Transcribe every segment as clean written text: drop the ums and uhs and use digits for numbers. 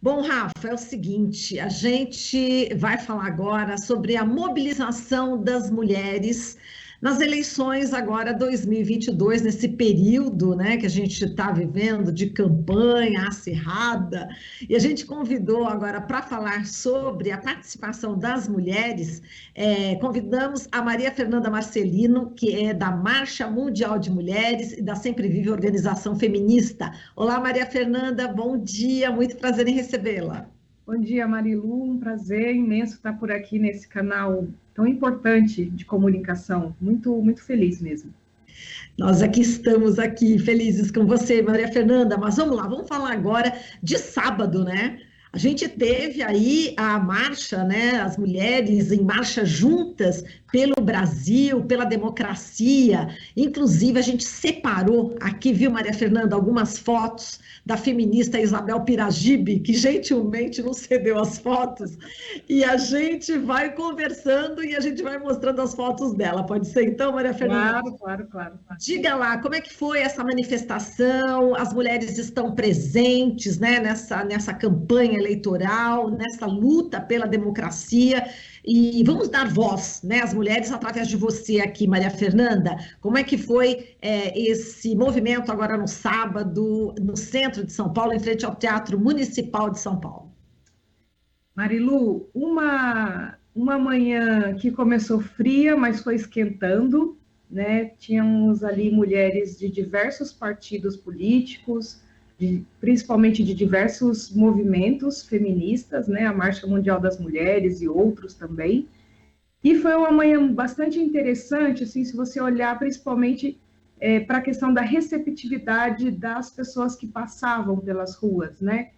Bom, Rafa, é o seguinte, a gente vai falar agora sobre a mobilização das mulheres nas eleições agora 2022, nesse período, né, que a gente está vivendo de campanha acirrada, e a gente convidou agora para falar sobre a participação das mulheres, convidamos a Maria Fernanda Marcelino, que é da Marcha Mundial de Mulheres e da Sempre Vive Organização Feminista. Olá, Maria Fernanda, bom dia, muito prazer em recebê-la. Bom dia, Marilu, um prazer imenso estar por aqui nesse canal tão importante de comunicação, muito feliz mesmo. Nós aqui estamos aqui felizes com você, Maria Fernanda, mas vamos lá, vamos falar agora de sábado, né? A gente teve aí a marcha, né? As mulheres em marcha juntas pelo Brasil, pela democracia. Inclusive, a gente separou aqui, viu, Maria Fernanda, algumas fotos da feminista Isabel Piragibe, que gentilmente nos cedeu as fotos, e a gente vai conversando e a gente vai mostrando as fotos dela. Pode ser então, Maria Fernanda? Claro. Diga lá, como é que foi essa manifestação? As mulheres estão presentes, né, nessa campanha eleitoral, nessa luta pela democracia, e vamos dar voz, né, às mulheres através de você aqui, Maria Fernanda. Como é que foi esse movimento agora no sábado, no centro de São Paulo, em frente ao Teatro Municipal de São Paulo? Marilu, uma manhã que começou fria, mas foi esquentando, né? Tínhamos ali mulheres de diversos partidos políticos, principalmente de diversos movimentos feministas, né? A Marcha Mundial das Mulheres e outros também. E foi uma manhã bastante interessante, assim, se você olhar principalmente para a questão da receptividade das pessoas que passavam pelas ruas, né?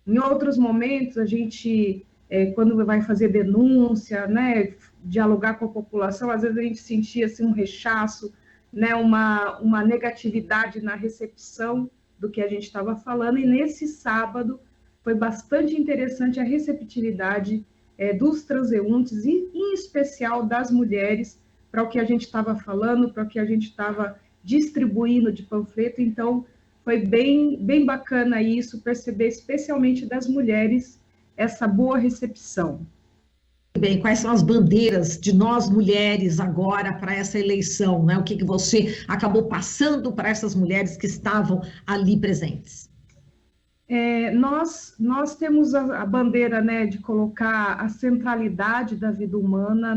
Em outros momentos, a gente, quando vai fazer denúncia, né, dialogar com a população, às vezes a gente sentia assim, um rechaço, né, uma negatividade na recepção do que a gente estava falando, e nesse sábado foi bastante interessante a receptividade dos transeuntes, e em especial das mulheres, para o que a gente estava falando, para o que a gente estava distribuindo de panfleto. Então, foi bem bacana isso, perceber especialmente das mulheres essa boa recepção. Bem, quais são as bandeiras de nós mulheres agora para essa eleição, né? O que você acabou passando para essas mulheres que estavam ali presentes? Nós temos a bandeira, né, de colocar a centralidade da vida humana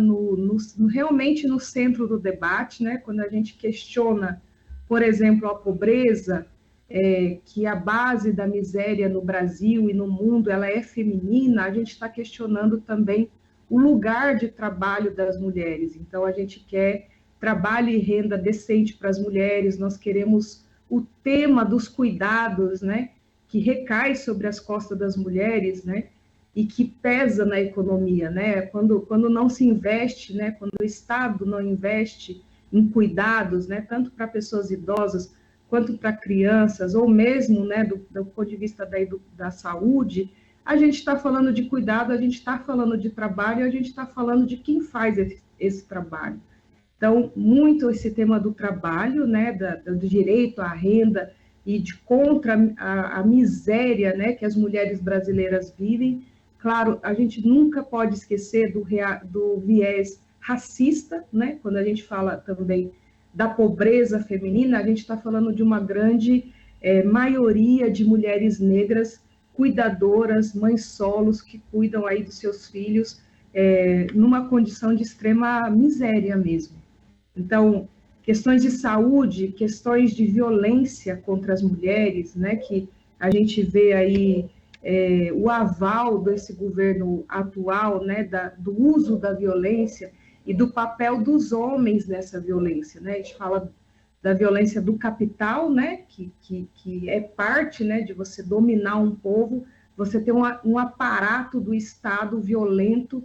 realmente no centro do debate, né? Quando a gente questiona, por exemplo, a pobreza, que a base da miséria no Brasil e no mundo ela é feminina, a gente está questionando também o lugar de trabalho das mulheres. Então, a gente quer trabalho e renda decente para as mulheres, nós queremos o tema dos cuidados, né, que recai sobre as costas das mulheres, né, e que pesa na economia, né, quando não se investe, né, quando o Estado não investe em cuidados, né, tanto para pessoas idosas quanto para crianças, ou mesmo, né, do ponto de vista da saúde, a gente está falando de cuidado, a gente está falando de trabalho, a gente está falando de quem faz esse trabalho. Então, muito esse tema do trabalho, né, do direito à renda e de contra a miséria, né, que as mulheres brasileiras vivem. Claro, a gente nunca pode esquecer do viés racista, né, quando a gente fala também da pobreza feminina, a gente está falando de uma grande maioria de mulheres negras cuidadoras, mães solos, que cuidam aí dos seus filhos numa condição de extrema miséria mesmo. Então, questões de saúde, questões de violência contra as mulheres, né, que a gente vê aí o aval desse governo atual, né, do uso da violência e do papel dos homens nessa violência, né? A gente fala da violência do capital, né, que é parte, né, de você dominar um povo, você tem um aparato do Estado violento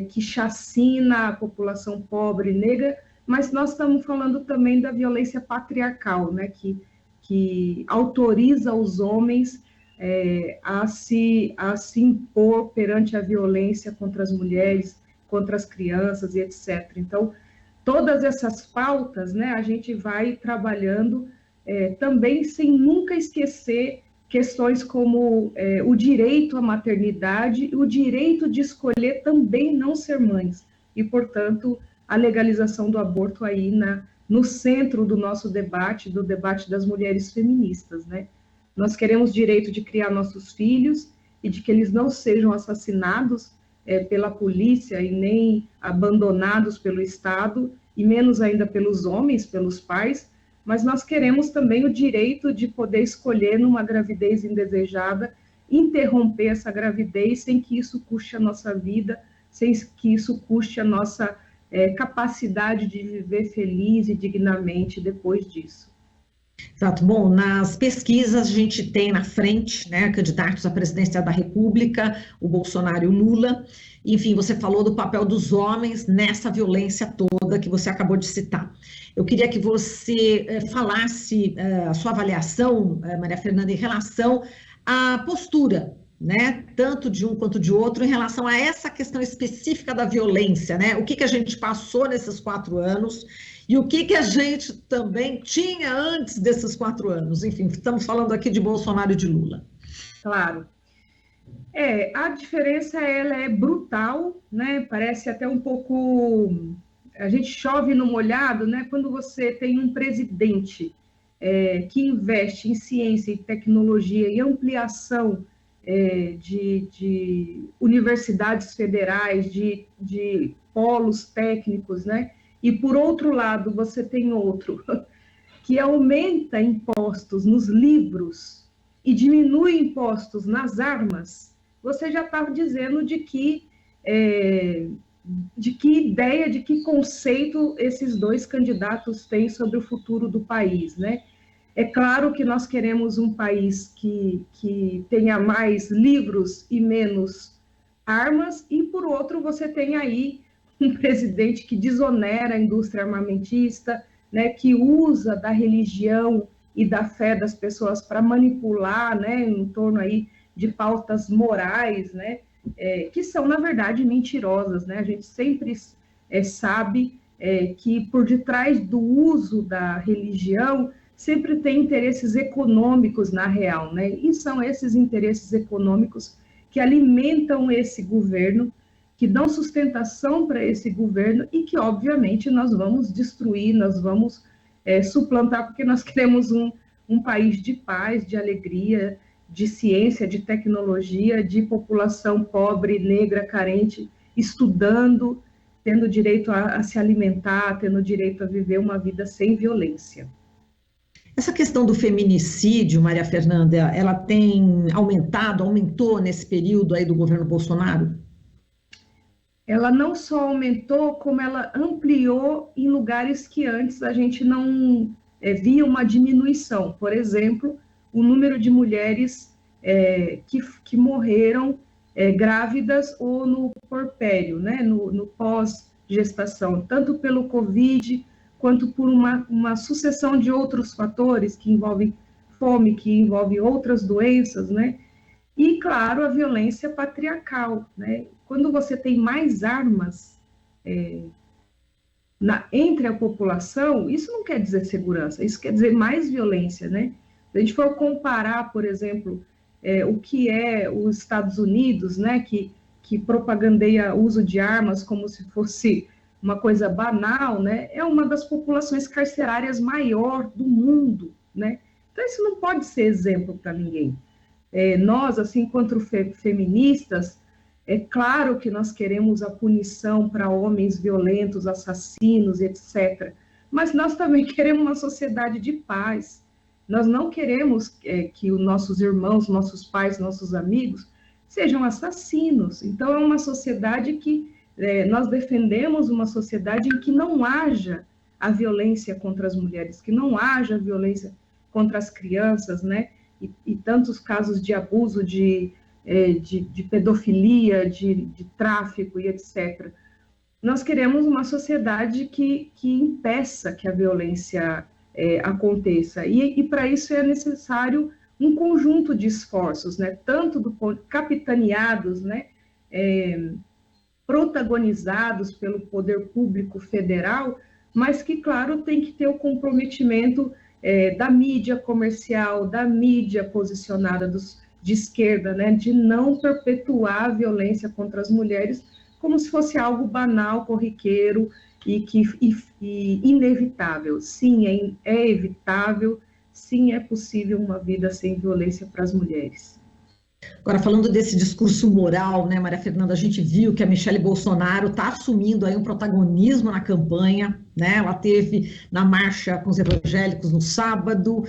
que chacina a população pobre e negra, mas nós estamos falando também da violência patriarcal, né, que autoriza os homens a se impor perante a violência contra as mulheres, contra as crianças e etc. Então, todas essas pautas, né, a gente vai trabalhando também sem nunca esquecer questões como o direito à maternidade e o direito de escolher também não ser mães, e, portanto, a legalização do aborto aí no centro do nosso debate, do debate das mulheres feministas, né? Nós queremos direito de criar nossos filhos e de que eles não sejam assassinados pela polícia e nem abandonados pelo Estado, e menos ainda pelos homens, pelos pais, mas nós queremos também o direito de poder escolher numa gravidez indesejada, interromper essa gravidez sem que isso custe a nossa vida, sem que isso custe a nossa capacidade de viver feliz e dignamente depois disso. Exato. Bom, nas pesquisas a gente tem na frente, né, candidatos à presidência da República, o Bolsonaro e o Lula. Enfim, você falou do papel dos homens nessa violência toda que você acabou de citar. Eu queria que você falasse a sua avaliação, Maria Fernanda, em relação à postura, né, tanto de um quanto de outro, em relação a essa questão específica da violência, né? O que a gente passou nesses 4 anos e o que a gente também tinha antes desses 4 anos. Enfim, estamos falando aqui de Bolsonaro e de Lula. Claro. A diferença ela é brutal, né? Parece até um pouco... A gente chove no molhado, né? Quando você tem um presidente que investe em ciência e tecnologia e ampliação de universidades federais, de polos técnicos, né? E, por outro lado, você tem outro que aumenta impostos nos livros e diminui impostos nas armas, você já está dizendo de que ideia, de que conceito esses dois candidatos têm sobre o futuro do país, né? É claro que nós queremos um país que tenha mais livros e menos armas, e, por outro, você tem aí um presidente que desonera a indústria armamentista, né, que usa da religião e da fé das pessoas para manipular, né, em torno aí de pautas morais, né, que são, na verdade, mentirosas, né? A gente sempre sabe que por detrás do uso da religião sempre tem interesses econômicos na real, né? E são esses interesses econômicos que alimentam esse governo, que dão sustentação para esse governo e que, obviamente, nós vamos destruir, nós vamos suplantar, porque nós queremos um país de paz, de alegria, de ciência, de tecnologia, de população pobre, negra, carente, estudando, tendo direito a se alimentar, tendo direito a viver uma vida sem violência. Essa questão do feminicídio, Maria Fernanda, ela tem aumentou nesse período aí do governo Bolsonaro? Ela não só aumentou, como ela ampliou em lugares que antes a gente não via uma diminuição. Por exemplo, o número de mulheres que morreram grávidas ou no puerpério, né, no pós-gestação, tanto pelo Covid, quanto por uma sucessão de outros fatores que envolvem fome, que envolvem outras doenças, né? E, claro, a violência patriarcal, né? Quando você tem mais armas entre a população, isso não quer dizer segurança, isso quer dizer mais violência, né? Se a gente for comparar, por exemplo, o que é os Estados Unidos, né, que propagandeia o uso de armas como se fosse uma coisa banal, né, é uma das populações carcerárias maior do mundo, né? Então, isso não pode ser exemplo para ninguém. Nós, assim, enquanto feministas, é claro que nós queremos a punição para homens violentos, assassinos, etc. Mas nós também queremos uma sociedade de paz. Nós não queremos que os nossos irmãos, nossos pais, nossos amigos sejam assassinos. Então, é uma sociedade que nós defendemos uma sociedade em que não haja a violência contra as mulheres, que não haja violência contra as crianças, né? E tantos casos de abuso, de pedofilia, de tráfico e etc. Nós queremos uma sociedade que impeça que a violência aconteça. E para isso é necessário um conjunto de esforços, né? Tanto capitaneados, né? Protagonizados pelo poder público federal, mas que, claro, tem que ter o comprometimento da mídia comercial, da mídia posicionada de esquerda, né, de não perpetuar a violência contra as mulheres como se fosse algo banal, corriqueiro e inevitável. Sim, é evitável, sim, é possível uma vida sem violência para as mulheres. Agora, falando desse discurso moral, né, Maria Fernanda, a gente viu que a Michelle Bolsonaro está assumindo aí um protagonismo na campanha, né? Ela teve na marcha com os evangélicos no sábado,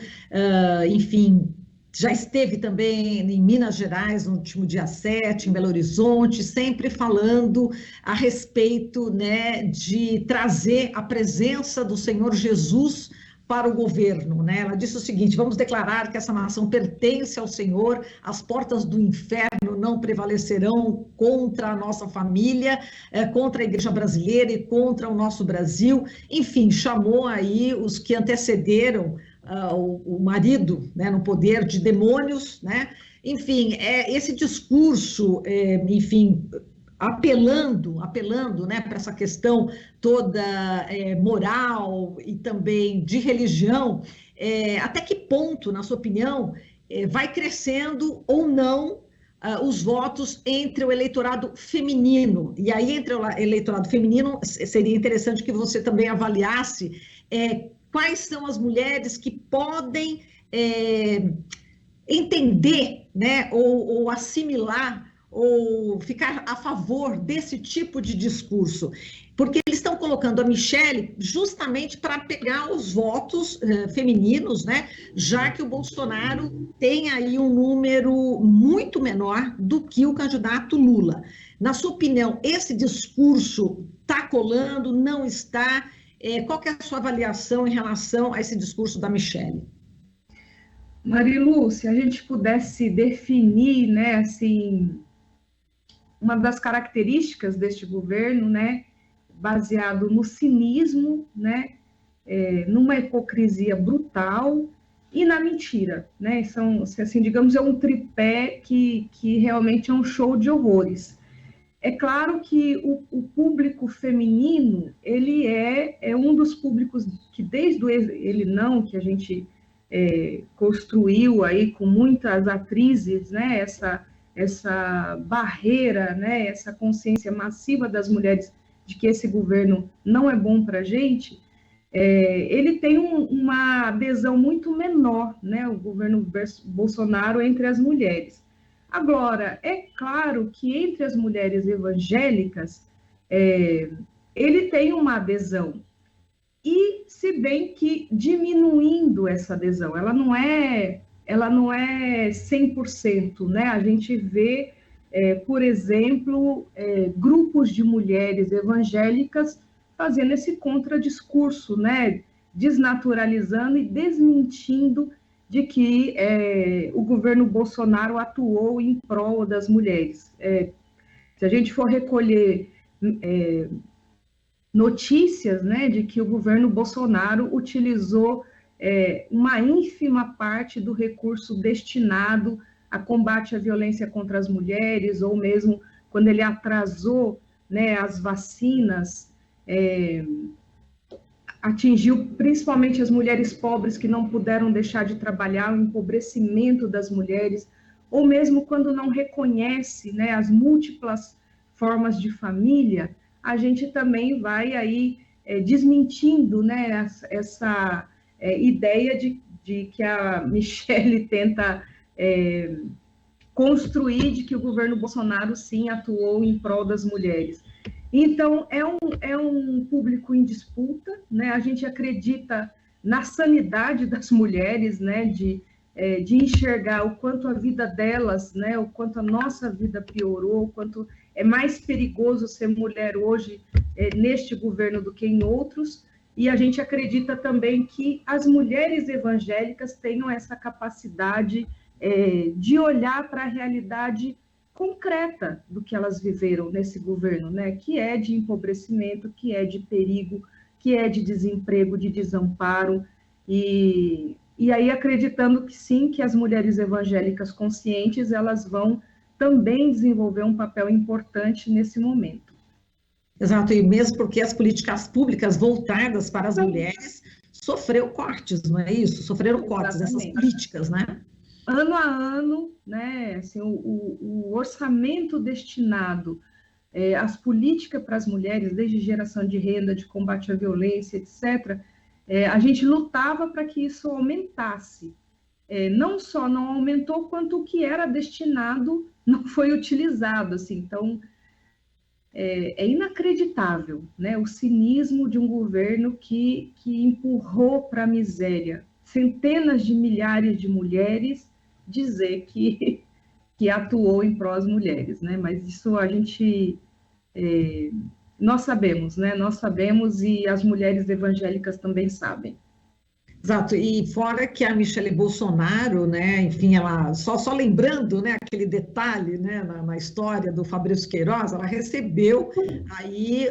enfim, já esteve também em Minas Gerais no último dia 7, em Belo Horizonte, sempre falando a respeito, né, de trazer a presença do Senhor Jesus para o governo, né? Ela disse o seguinte: vamos declarar que essa nação pertence ao Senhor, as portas do inferno não prevalecerão contra a nossa família, contra a igreja brasileira e contra o nosso Brasil. Enfim, chamou aí os que antecederam o marido, né, no poder de demônios, né? Enfim, esse discurso, enfim, apelando, né, para essa questão toda moral e também de religião, até que ponto, na sua opinião, vai crescendo ou não os votos entre o eleitorado feminino? E aí, entre o eleitorado feminino, seria interessante que você também avaliasse quais são as mulheres que podem entender, né, ou assimilar ou ficar a favor desse tipo de discurso, porque eles estão colocando a Michelle justamente para pegar os votos femininos, né, já que o Bolsonaro tem aí um número muito menor do que o candidato Lula. Na sua opinião, esse discurso está colando, não está? Qual que é a sua avaliação em relação a esse discurso da Michelle? Marilu, se a gente pudesse definir, né, assim, uma das características deste governo, né, baseado no cinismo, né, numa hipocrisia brutal e na mentira, né, são, assim, digamos, é um tripé que realmente é um show de horrores. É claro que o público feminino, ele é um dos públicos que desde o Ele Não, que a gente construiu aí com muitas atrizes, né, essa barreira, né, essa consciência massiva das mulheres de que esse governo não é bom para a gente, ele tem uma adesão muito menor, né, o governo Bolsonaro entre as mulheres. Agora, é claro que entre as mulheres evangélicas, ele tem uma adesão, e se bem que diminuindo essa adesão, ela não é 100%, né? A gente vê, por exemplo, grupos de mulheres evangélicas fazendo esse contradiscurso, né? Desnaturalizando e desmentindo de que o governo Bolsonaro atuou em prol das mulheres. Se a gente for recolher notícias, né, de que o governo Bolsonaro utilizou uma ínfima parte do recurso destinado a combate à violência contra as mulheres, ou mesmo quando ele atrasou, né, as vacinas, atingiu principalmente as mulheres pobres que não puderam deixar de trabalhar, o empobrecimento das mulheres, ou mesmo quando não reconhece, né, as múltiplas formas de família, a gente também vai aí desmentindo, né, essa ideia de que a Michelle tenta construir, de que o governo Bolsonaro, sim, atuou em prol das mulheres. Então, é um público em disputa, né? A gente acredita na sanidade das mulheres, né, de enxergar o quanto a vida delas, né, o quanto a nossa vida piorou, o quanto é mais perigoso ser mulher hoje neste governo do que em outros, e a gente acredita também que as mulheres evangélicas tenham essa capacidade de olhar para a realidade concreta do que elas viveram nesse governo, né? Que é de empobrecimento, que é de perigo, que é de desemprego, de desamparo, e aí acreditando que sim, que as mulheres evangélicas conscientes, elas vão também desenvolver um papel importante nesse momento. Exato, e mesmo porque as políticas públicas voltadas para as mulheres sofreu cortes, não é isso? Sofreram cortes, essas políticas, né? Ano a ano, né, assim, o orçamento destinado às políticas para as mulheres, desde geração de renda, de combate à violência, etc., a gente lutava para que isso aumentasse. Não só não aumentou, quanto o que era destinado não foi utilizado. Assim. Então, é inacreditável, né, o cinismo de um governo que empurrou para a miséria centenas de milhares de mulheres, dizer que atuou em pró às mulheres, né? Mas isso a gente, nós sabemos, né? Nós sabemos e as mulheres evangélicas também sabem. Exato, e fora que a Michele Bolsonaro, né, enfim, ela, só lembrando, né, aquele detalhe, né, na história do Fabrício Queiroz, ela recebeu aí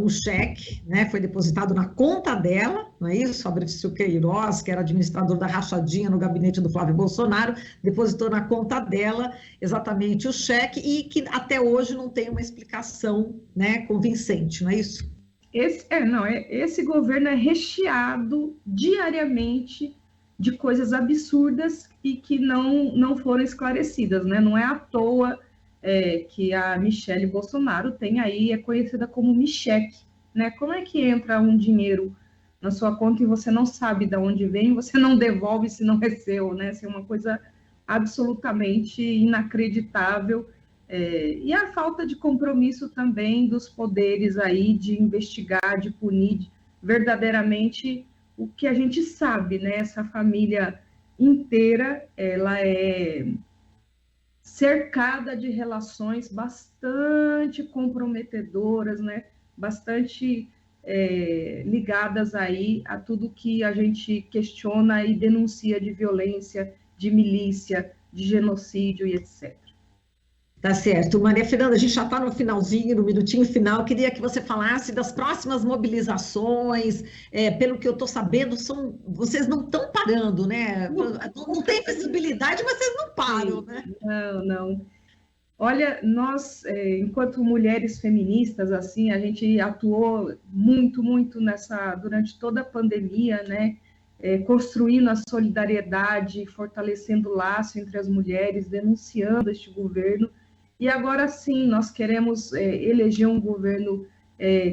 um cheque, né, foi depositado na conta dela, não é isso? Fabrício Queiroz, que era administrador da rachadinha no gabinete do Flávio Bolsonaro, depositou na conta dela exatamente o cheque e que até hoje não tem uma explicação, né, convincente, não é isso? Esse governo é recheado diariamente de coisas absurdas e que não foram esclarecidas, né? Não é à toa que a Michele Bolsonaro tem aí, é conhecida como Micheque, né? Como é que entra um dinheiro na sua conta e você não sabe de onde vem, você não devolve se não é seu, né? Isso é uma coisa absolutamente inacreditável. E a falta de compromisso também dos poderes aí de investigar, de punir verdadeiramente o que a gente sabe, né? Essa família inteira, ela é cercada de relações bastante comprometedoras, né? Bastante ligadas aí a tudo que a gente questiona e denuncia de violência, de milícia, de genocídio e etc. Tá certo. Maria Fernanda, a gente já está no finalzinho, no minutinho final. Queria que você falasse das próximas mobilizações. Pelo que eu estou sabendo, vocês não estão parando, né? Não tem visibilidade, mas vocês não param, né? Não. Olha, nós, enquanto mulheres feministas, assim, a gente atuou muito durante toda a pandemia, né? Construindo a solidariedade, fortalecendo o laço entre as mulheres, denunciando este governo. E agora sim, nós queremos eleger um governo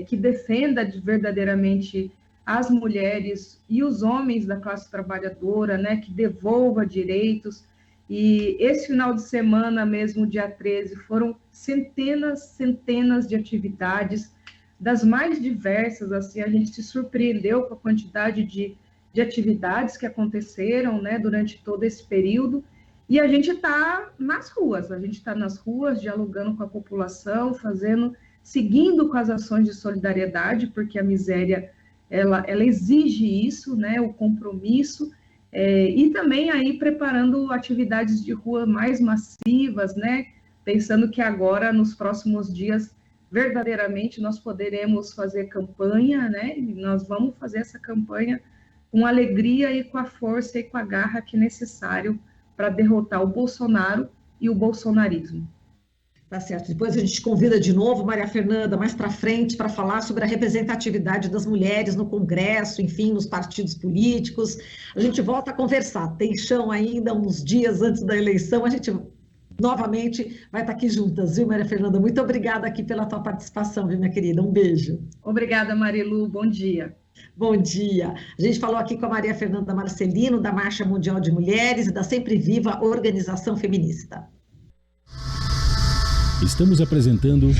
que defenda verdadeiramente as mulheres e os homens da classe trabalhadora, né, que devolva direitos. E esse final de semana mesmo, dia 13, foram centenas de atividades, das mais diversas, assim, a gente se surpreendeu com a quantidade de atividades que aconteceram, né, durante todo esse período. E a gente está nas ruas, dialogando com a população, seguindo com as ações de solidariedade, porque a miséria, ela exige isso, né, o compromisso, e também aí preparando atividades de rua mais massivas, né, pensando que agora, nos próximos dias, verdadeiramente nós poderemos fazer campanha, né, e nós vamos fazer essa campanha com alegria e com a força e com a garra que é necessário para derrotar o Bolsonaro e o bolsonarismo. Tá certo. Depois a gente convida de novo, Maria Fernanda, mais para frente, para falar sobre a representatividade das mulheres no Congresso, enfim, nos partidos políticos. A gente volta a conversar. Tem chão ainda, uns dias antes da eleição, a gente novamente vai estar aqui juntas, viu, Maria Fernanda? Muito obrigada aqui pela tua participação, viu, minha querida? Um beijo. Obrigada, Marilu. Bom dia. Bom dia. A gente falou aqui com a Maria Fernanda Marcelino, da Marcha Mundial de Mulheres e da Sempre Viva Organização Feminista. Estamos apresentando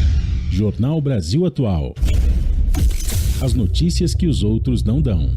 Jornal Brasil Atual. As notícias que os outros não dão.